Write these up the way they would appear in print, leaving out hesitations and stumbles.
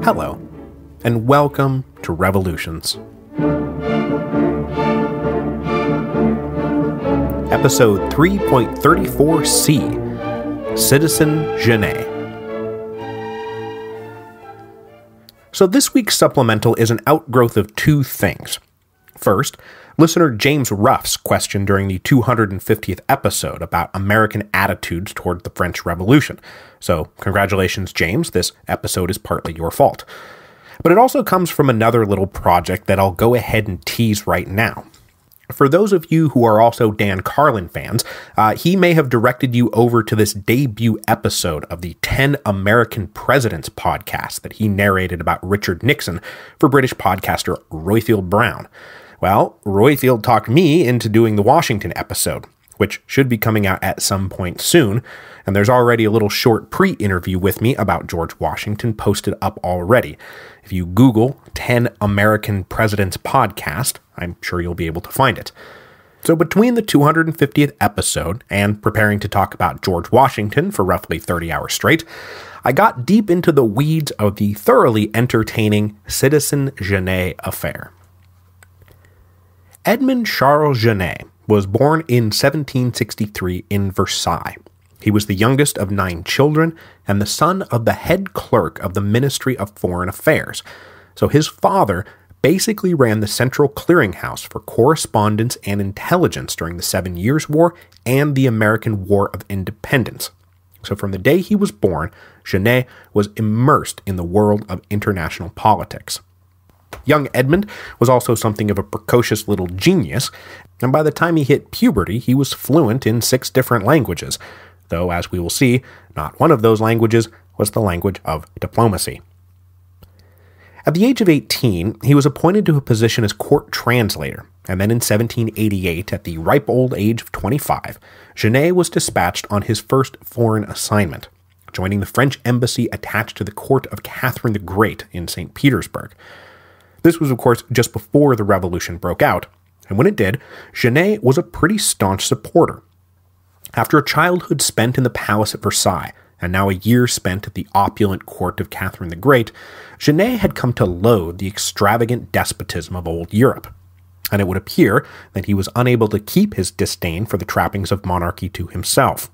Hello, and welcome to Revolutions. Episode 3.34C, Citizen Genet. So this week's supplemental is an outgrowth of two things. First, listener James Ruff's question during the 250th episode about American attitudes toward the French Revolution. So, congratulations, James, this episode is partly your fault. But it also comes from another little project that I'll go ahead and tease right now. For those of you who are also Dan Carlin fans, he may have directed you over to this debut episode of the 10 American Presidents podcast that he narrated about Richard Nixon for British podcaster Royfield Brown. Well, Royfield talked me into doing the Washington episode, which should be coming out at some point soon, and there's already a little short pre-interview with me about George Washington posted up already. If you Google 10 American Presidents podcast, I'm sure you'll be able to find it. So between the 250th episode and preparing to talk about George Washington for roughly 30 hours straight, I got deep into the weeds of the thoroughly entertaining Citizen Genet affair. Edmond Charles Genet was born in 1763 in Versailles. He was the youngest of 9 children and the son of the head clerk of the Ministry of Foreign Affairs. So his father basically ran the central clearinghouse for correspondence and intelligence during the 7 Years' War and the American War of Independence. So from the day he was born, Genet was immersed in the world of international politics. Young Edmund was also something of a precocious little genius, and by the time he hit puberty, he was fluent in 6 different languages, though, as we will see, not one of those languages was the language of diplomacy. At the age of 18, he was appointed to a position as court translator, and then in 1788, at the ripe old age of 25, Genet was dispatched on his first foreign assignment, joining the French embassy attached to the court of Catherine the Great in St. Petersburg. This was, of course, just before the revolution broke out, and when it did, Genet was a pretty staunch supporter. After a childhood spent in the palace at Versailles, and now a year spent at the opulent court of Catherine the Great, Genet had come to loathe the extravagant despotism of old Europe, and it would appear that he was unable to keep his disdain for the trappings of monarchy to himself.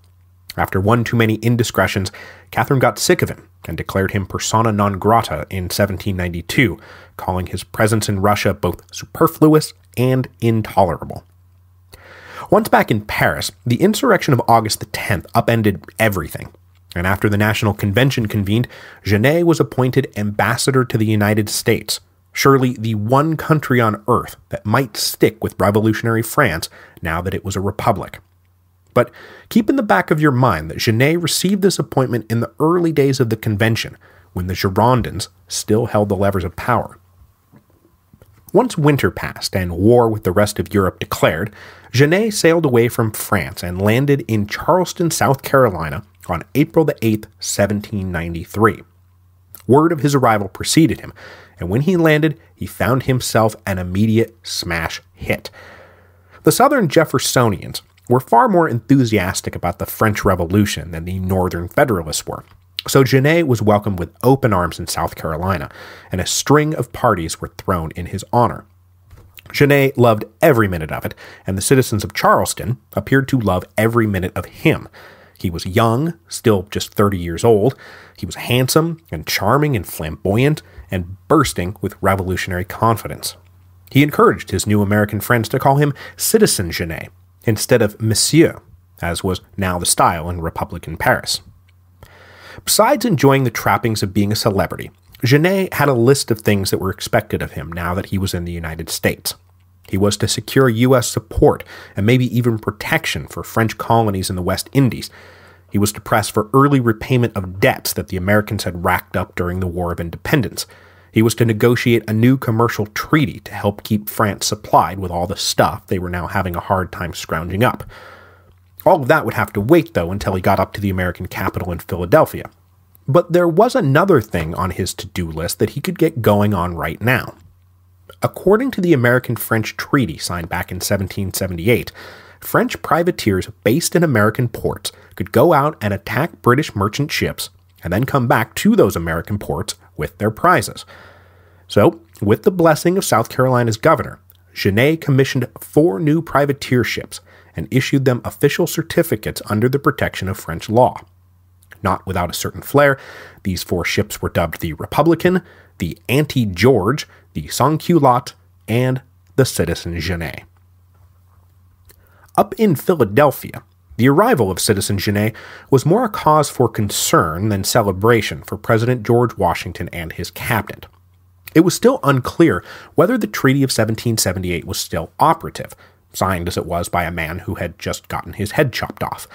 After one too many indiscretions, Catherine got sick of him and declared him persona non grata in 1792, calling his presence in Russia both superfluous and intolerable. Once back in Paris, the insurrection of August the 10th upended everything, and after the National Convention convened, Genet was appointed ambassador to the United States, surely the one country on earth that might stick with revolutionary France now that it was a republic. But keep in the back of your mind that Genet received this appointment in the early days of the convention, when the Girondins still held the levers of power. Once winter passed and war with the rest of Europe declared, Genet sailed away from France and landed in Charleston, South Carolina on April the 8th, 1793. Word of his arrival preceded him, and when he landed, he found himself an immediate smash hit. The Southern Jeffersonians were far more enthusiastic about the French Revolution than the Northern Federalists were, so Genet was welcomed with open arms in South Carolina, and a string of parties were thrown in his honor. Genet loved every minute of it, and the citizens of Charleston appeared to love every minute of him. He was young, still just 30 years old. He was handsome and charming and flamboyant and bursting with revolutionary confidence. He encouraged his new American friends to call him Citizen Genet instead of Monsieur, as was now the style in Republican Paris. Besides enjoying the trappings of being a celebrity, Genet had a list of things that were expected of him now that he was in the United States. He was to secure U.S. support and maybe even protection for French colonies in the West Indies. He was to press for early repayment of debts that the Americans had racked up during the War of Independence. He was to negotiate a new commercial treaty to help keep France supplied with all the stuff they were now having a hard time scrounging up. All of that would have to wait, though, until he got up to the American capital in Philadelphia. But there was another thing on his to-do list that he could get going on right now. According to the American-French treaty signed back in 1778, French privateers based in American ports could go out and attack British merchant ships and then come back to those American ports with their prizes. So, with the blessing of South Carolina's governor, Genet commissioned 4 new privateer ships and issued them official certificates under the protection of French law. Not without a certain flair, these 4 ships were dubbed the Republican, the Anti-George, the Sans-Culotte, and the Citizen Genet. Up in Philadelphia, the arrival of Citizen Genet was more a cause for concern than celebration for President George Washington and his cabinet. It was still unclear whether the Treaty of 1778 was still operative, signed as it was by a man who had just gotten his head chopped off.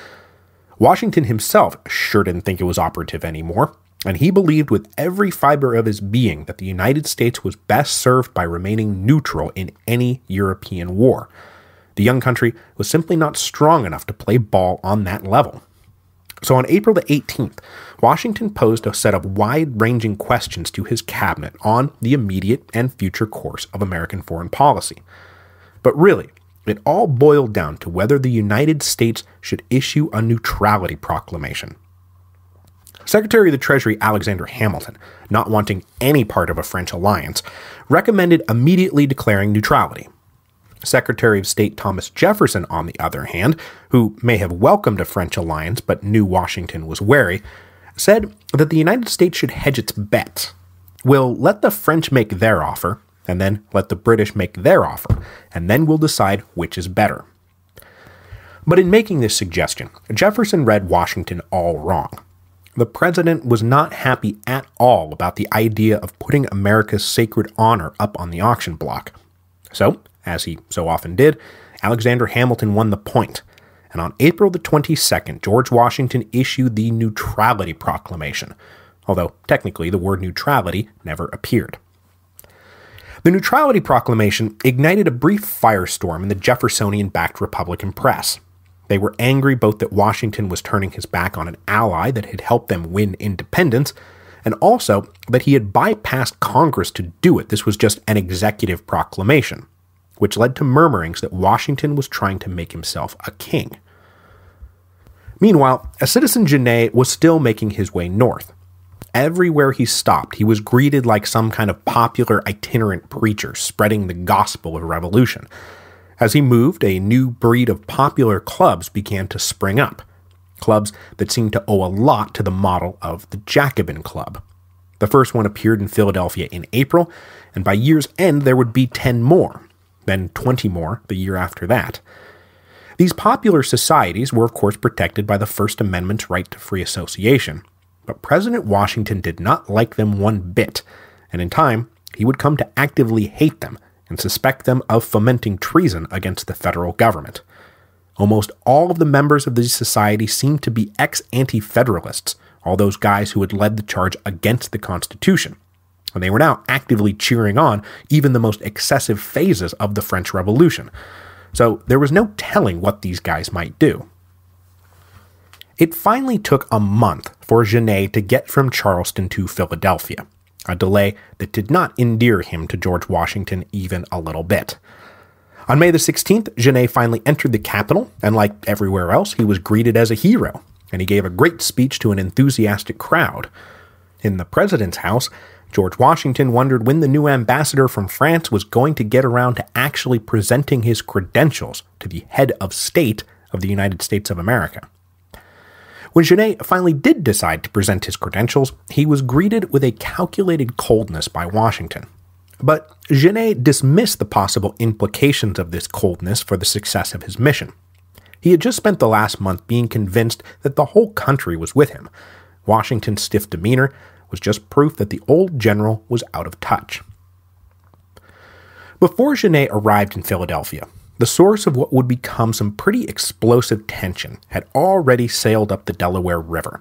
Washington himself sure didn't think it was operative anymore, and he believed with every fiber of his being that the United States was best served by remaining neutral in any European war. The young country was simply not strong enough to play ball on that level. So on April the 18th, Washington posed a set of wide-ranging questions to his cabinet on the immediate and future course of American foreign policy. But really, it all boiled down to whether the United States should issue a neutrality proclamation. Secretary of the Treasury Alexander Hamilton, not wanting any part of a French alliance, recommended immediately declaring neutrality. Secretary of State Thomas Jefferson, on the other hand, who may have welcomed a French alliance but knew Washington was wary, said that the United States should hedge its bets. We'll let the French make their offer, and then let the British make their offer, and then we'll decide which is better. But in making this suggestion, Jefferson read Washington all wrong. The president was not happy at all about the idea of putting America's sacred honor up on the auction block. So, as he so often did, Alexander Hamilton won the point, and on April the 22nd, George Washington issued the Neutrality Proclamation, although technically the word neutrality never appeared. The Neutrality Proclamation ignited a brief firestorm in the Jeffersonian-backed Republican press. They were angry both that Washington was turning his back on an ally that had helped them win independence, and also that he had bypassed Congress to do it. This was just an executive proclamation, which led to murmurings that Washington was trying to make himself a king. Meanwhile, a Citizen Genet was still making his way north. Everywhere he stopped, he was greeted like some kind of popular itinerant preacher spreading the gospel of revolution. As he moved, a new breed of popular clubs began to spring up, clubs that seemed to owe a lot to the model of the Jacobin Club. The first one appeared in Philadelphia in April, and by year's end there would be 10 more, then 20 more the year after that. These popular societies were of course protected by the First Amendment's right to free association, but President Washington did not like them one bit, and in time he would come to actively hate them and suspect them of fomenting treason against the federal government. Almost all of the members of these societies seemed to be ex-anti-federalists, all those guys who had led the charge against the Constitution, and they were now actively cheering on even the most excessive phases of the French Revolution. So there was no telling what these guys might do. It finally took a month for Genet to get from Charleston to Philadelphia, a delay that did not endear him to George Washington even a little bit. On May the 16th, Genet finally entered the capital, and like everywhere else, he was greeted as a hero, and he gave a great speech to an enthusiastic crowd. In the president's house, George Washington wondered when the new ambassador from France was going to get around to actually presenting his credentials to the head of state of the United States of America. When Genet finally did decide to present his credentials, he was greeted with a calculated coldness by Washington. But Genet dismissed the possible implications of this coldness for the success of his mission. He had just spent the last month being convinced that the whole country was with him. Washington's stiff demeanor was just proof that the old general was out of touch. Before Genet arrived in Philadelphia, the source of what would become some pretty explosive tension had already sailed up the Delaware River,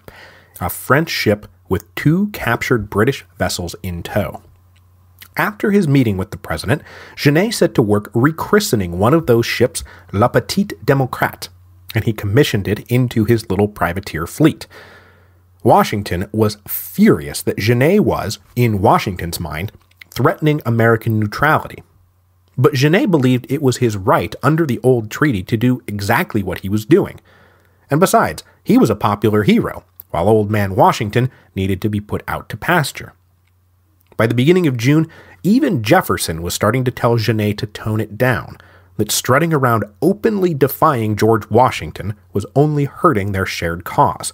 a French ship with 2 captured British vessels in tow. After his meeting with the president, Genet set to work rechristening one of those ships La Petite Démocrate, and he commissioned it into his little privateer fleet. Washington was furious that Genet was, in Washington's mind, threatening American neutrality. But Genet believed it was his right under the old treaty to do exactly what he was doing. And besides, he was a popular hero, while Old Man Washington needed to be put out to pasture. By the beginning of June, even Jefferson was starting to tell Genet to tone it down, that strutting around openly defying George Washington was only hurting their shared cause.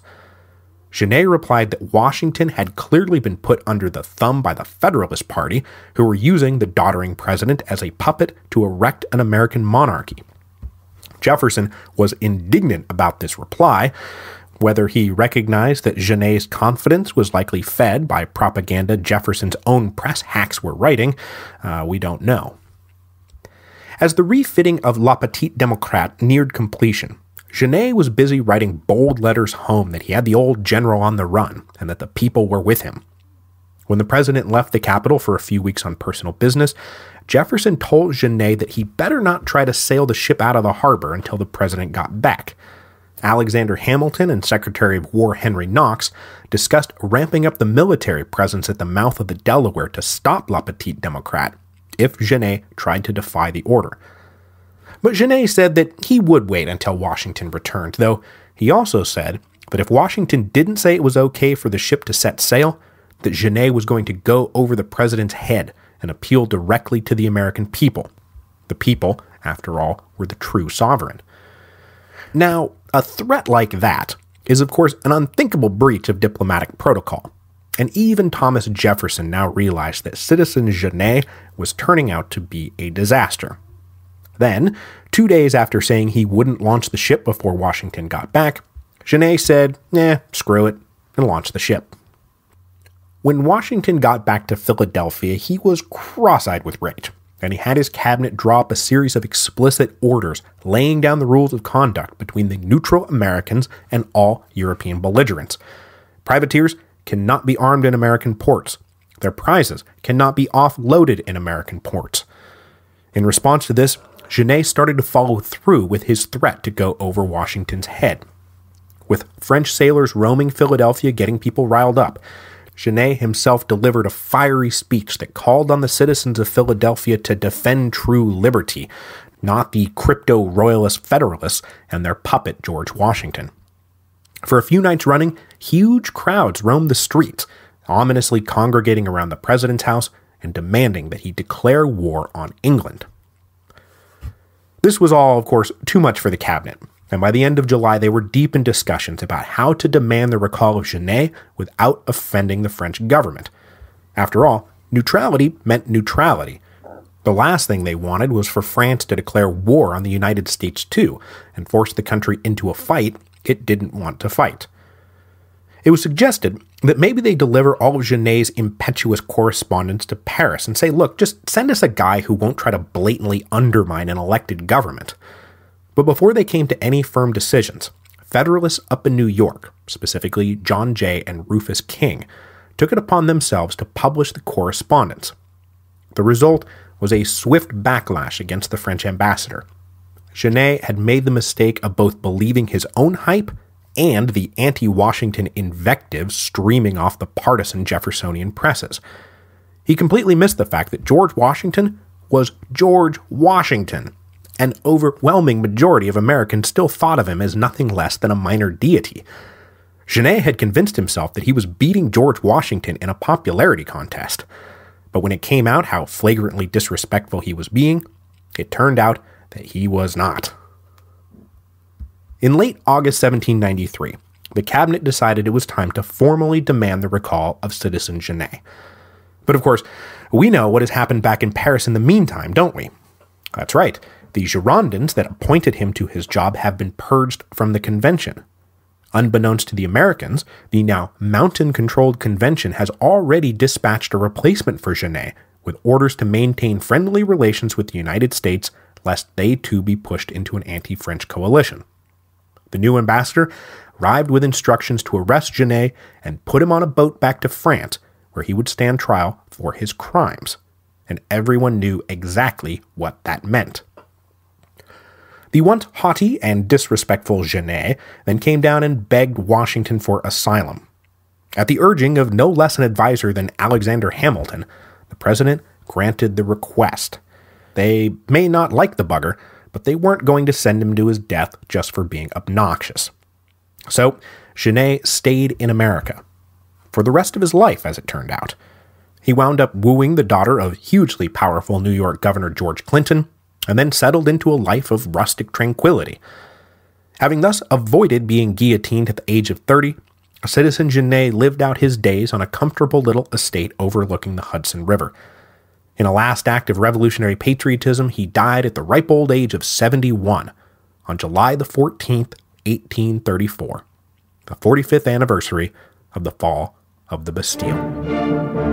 Genet replied that Washington had clearly been put under the thumb by the Federalist Party, who were using the doddering president as a puppet to erect an American monarchy. Jefferson was indignant about this reply. Whether he recognized that Genet's confidence was likely fed by propaganda Jefferson's own press hacks were writing, we don't know. As the refitting of La Petite Démocrate neared completion, Genet was busy writing bold letters home that he had the old general on the run and that the people were with him. When the president left the capital for a few weeks on personal business, Jefferson told Genet that he better not try to sail the ship out of the harbor until the president got back. Alexander Hamilton and Secretary of War Henry Knox discussed ramping up the military presence at the mouth of the Delaware to stop La Petite Démocrate if Genet tried to defy the order. But Genet said that he would wait until Washington returned, though he also said that if Washington didn't say it was okay for the ship to set sail, that Genet was going to go over the president's head and appeal directly to the American people. The people, after all, were the true sovereign. Now, a threat like that is, of course, an unthinkable breach of diplomatic protocol, and even Thomas Jefferson now realized that Citizen Genet was turning out to be a disaster. Then, 2 days after saying he wouldn't launch the ship before Washington got back, Genet said, screw it, and launched the ship. When Washington got back to Philadelphia, he was cross-eyed with rage, and he had his cabinet draw up a series of explicit orders laying down the rules of conduct between the neutral Americans and all European belligerents. Privateers cannot be armed in American ports. Their prizes cannot be offloaded in American ports. In response to this, Genet started to follow through with his threat to go over Washington's head. With French sailors roaming Philadelphia getting people riled up, Genet himself delivered a fiery speech that called on the citizens of Philadelphia to defend true liberty, not the crypto-royalist Federalists and their puppet George Washington. For a few nights running, huge crowds roamed the streets, ominously congregating around the president's house and demanding that he declare war on England. This was all, of course, too much for the cabinet, and by the end of July they were deep in discussions about how to demand the recall of Genet without offending the French government. After all, neutrality meant neutrality. The last thing they wanted was for France to declare war on the United States too, and force the country into a fight it didn't want to fight. It was suggested that maybe they deliver all of Genet's impetuous correspondence to Paris and say, look, just send us a guy who won't try to blatantly undermine an elected government. But before they came to any firm decisions, Federalists up in New York, specifically John Jay and Rufus King, took it upon themselves to publish the correspondence. The result was a swift backlash against the French ambassador. Genet had made the mistake of both believing his own hype and the anti-Washington invective streaming off the partisan Jeffersonian presses. He completely missed the fact that George Washington was George Washington. An overwhelming majority of Americans still thought of him as nothing less than a minor deity. Genet had convinced himself that he was beating George Washington in a popularity contest. But when it came out how flagrantly disrespectful he was being, it turned out that he was not. In late August 1793, the cabinet decided it was time to formally demand the recall of Citizen Genet. But of course, we know what has happened back in Paris in the meantime, don't we? That's right. The Girondins that appointed him to his job have been purged from the convention. Unbeknownst to the Americans, the now mountain-controlled convention has already dispatched a replacement for Genet, with orders to maintain friendly relations with the United States, lest they too be pushed into an anti-French coalition. The new ambassador arrived with instructions to arrest Genet and put him on a boat back to France, where he would stand trial for his crimes. And everyone knew exactly what that meant. The once haughty and disrespectful Genet then came down and begged Washington for asylum. At the urging of no less an advisor than Alexander Hamilton, the president granted the request. They may not like the bugger, but they weren't going to send him to his death just for being obnoxious. So, Genet stayed in America. For the rest of his life, as it turned out. He wound up wooing the daughter of hugely powerful New York Governor George Clinton, and then settled into a life of rustic tranquility. Having thus avoided being guillotined at the age of 30, Citizen Genet lived out his days on a comfortable little estate overlooking the Hudson River. In a last act of revolutionary patriotism, he died at the ripe old age of 71 on July the 14th, 1834, the 45th anniversary of the fall of the Bastille.